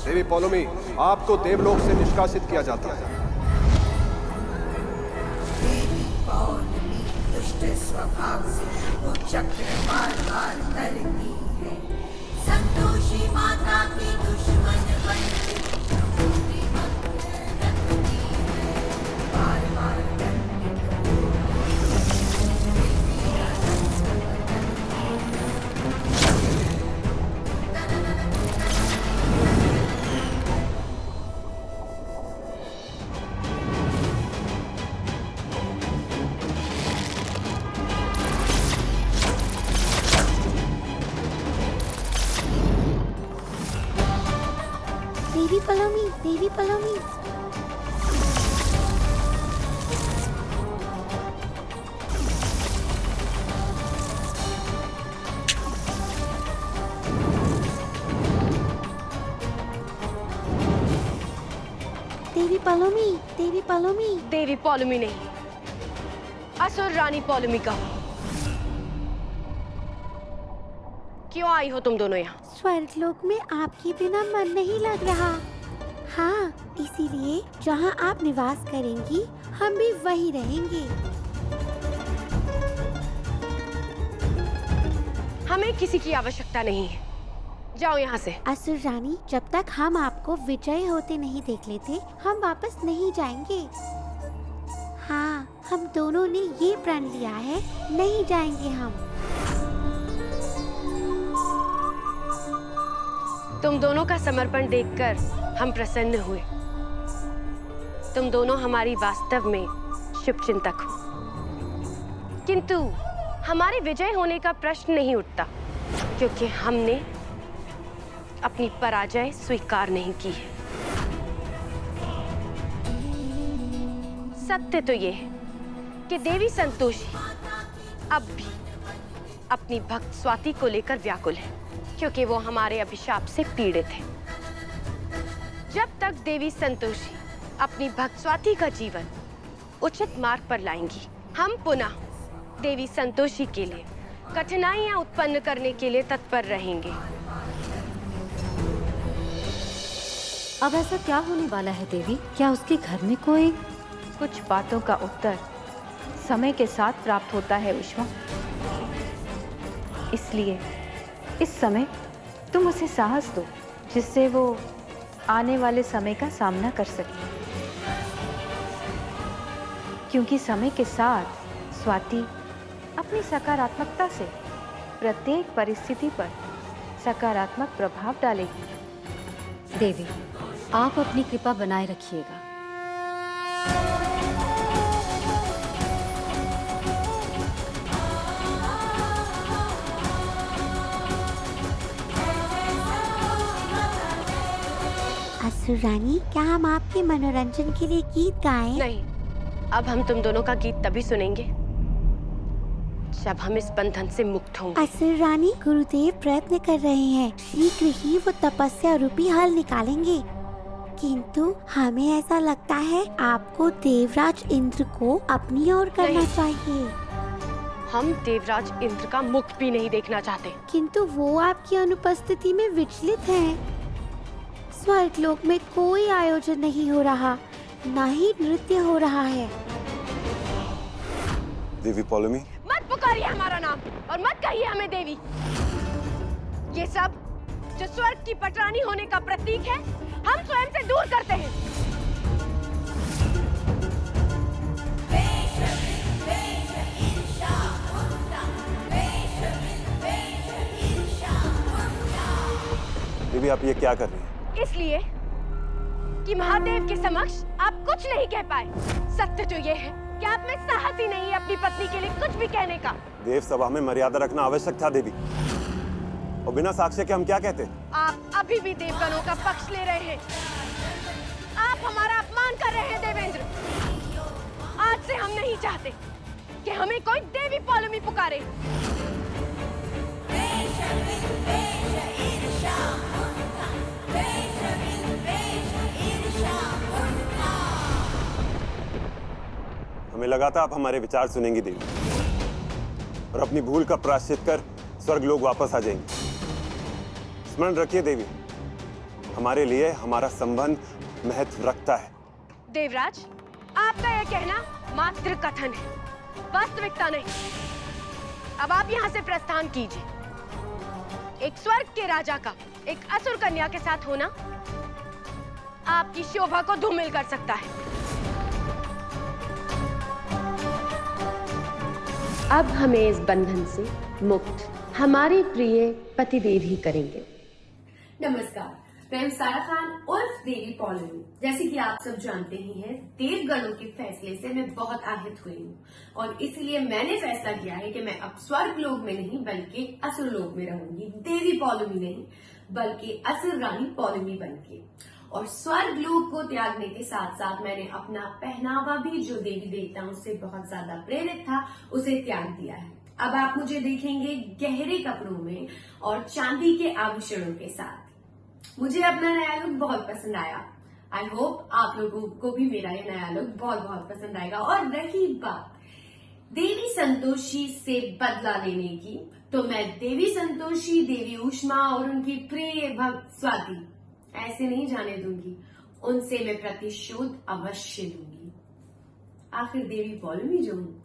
देवी पौलोमी, आपको देवलोक से निष्कासित किया जाता है। दुष्ट स्वभाव से वो चक्र बार बार करती है। संतोषी माता की दुश्मन बनती बार बार देवी पलोमी, देवी पलोमी। देवी पलोमी, देवी पलोमी। देवी पौलोमी नहीं, असुर रानी पौलोमी का। क्यों आई हो तुम दोनों यहाँ? स्वर्गलोक में आपके बिना मन नहीं लग रहा। हाँ, इसीलिए जहाँ आप निवास करेंगी हम भी वहीं रहेंगे। हमें किसी की आवश्यकता नहीं है, जाओ यहाँ से। असुर रानी, जब तक हम आपको विजय होते नहीं देख लेते हम वापस नहीं जाएंगे। हाँ, हम दोनों ने ये प्रण लिया है, नहीं जाएंगे हम। तुम दोनों का समर्पण देखकर हम प्रसन्न हुए। तुम दोनों हमारी वास्तव में शुभचिंतक हो, किंतु हमारे विजय होने का प्रश्न नहीं उठता, क्योंकि हमने अपनी पराजय स्वीकार नहीं की है। सत्य तो ये है कि देवी संतोषी अब भी अपनी भक्त स्वाति को लेकर व्याकुल है, क्योंकि वो हमारे अभिशाप से पीड़ित है। जब तक देवी संतोषी अपनी भक्त स्वाति का जीवन उचित मार्ग पर लाएंगी, हम पुनः देवी संतोषी के लिए कठिनाइयां उत्पन्न करने के लिए तत्पर रहेंगे। अब ऐसा क्या होने वाला है देवी? क्या उसके घर में कोई? कुछ बातों का उत्तर समय के साथ प्राप्त होता है उष्मा। इसलिए इस समय तुम उसे साहस दो, जिससे वो आने वाले समय का सामना कर सके। क्योंकि समय के साथ स्वाति अपनी सकारात्मकता से प्रत्येक परिस्थिति पर सकारात्मक प्रभाव डालेगी। देवी, आप अपनी कृपा बनाए रखिएगा। असुर रानी, क्या हम आपके मनोरंजन के लिए गीत गाएं? नहीं, अब हम तुम दोनों का गीत तभी सुनेंगे जब हम इस बंधन से मुक्त होंगे। असुर रानी, गुरुदेव प्रयत्न कर रहे हैं, शीघ्र ही वो तपस्या रूपी हल निकालेंगे। किंतु हमें ऐसा लगता है आपको देवराज इंद्र को अपनी ओर करना चाहिए। हम देवराज इंद्र का मुख भी नहीं देखना चाहते। किंतु वो आपकी अनुपस्थिति में विचलित हैं। स्वर्गलोक में कोई आयोजन नहीं हो रहा, न ही नृत्य हो रहा है। देवी पौलोमी, मत पुकारिए हमारा नाम और मत कहिए हमें देवी। ये सब जो स्वर्ग की पटरानी होने का प्रतीक है, हम स्वयं से दूर करते हैं। देवी आप ये क्या कर रही हैं? इसलिए कि महादेव के समक्ष आप कुछ नहीं कह पाए। सत्य तो ये है कि आप में साहस ही नहीं है अपनी पत्नी के लिए कुछ भी कहने का। देव सभा में मर्यादा रखना आवश्यक था देवी, और बिना साक्ष्य के हम क्या कहते? आप अभी भी देवगणों का पक्ष ले रहे हैं। आप हमारा अपमान कर रहे हैं देवेंद्र। आज से हम नहीं चाहते कि हमें कोई देवी पौलोमी पुकारे। हमें लगा था आप हमारे विचार सुनेंगी देवी, और अपनी भूल का प्रायश्चित कर स्वर्ग लोग वापस आ जाएंगे। स्मरण रखिए देवी, हमारे लिए हमारा संबंध महत्व रखता है। देवराज, आपका यह कहना मात्र कथन है, वास्तविकता नहीं। अब आप यहाँ से प्रस्थान कीजिए। एक स्वर्ग के राजा का एक असुर कन्या के साथ होना आपकी शोभा को धूमिल कर सकता है। अब हमें इस बंधन से मुक्त हमारे प्रिय पतिदेव ही करेंगे। नमस्कार, मैं सारा खान उर्फ देवी पॉलोमी। जैसे कि आप सब जानते ही हैं, देवगणों के फैसले से मैं बहुत आहत हुई हूँ और इसलिए मैंने फैसला किया है कि मैं अब स्वर्ग लोक में नहीं बल्कि असुर लोक में रहूंगी। देवी पॉलोमी नहीं बल्कि असुर रानी पॉलोमी बनके। और स्वर्ग लोक को त्यागने के साथ साथ मैंने अपना पहनावा भी, जो देवी देवताओं से बहुत ज्यादा प्रेरित था, उसे त्याग दिया है। अब आप मुझे देखेंगे गहरे कपड़ों में और चांदी के आभूषणों के साथ। मुझे अपना नया लुक बहुत पसंद आया। आई होप आप लोगों को भी मेरा ये नया लुक बहुत बहुत पसंद आएगा। और रही बात देवी संतोषी से बदला लेने की, तो मैं देवी संतोषी, देवी ऊष्मा और उनकी प्रिय भक्त स्वाति ऐसे नहीं जाने दूंगी। उनसे मैं प्रतिशोध अवश्य लूंगी। आखिर देवी पॉलोमी जो हूं।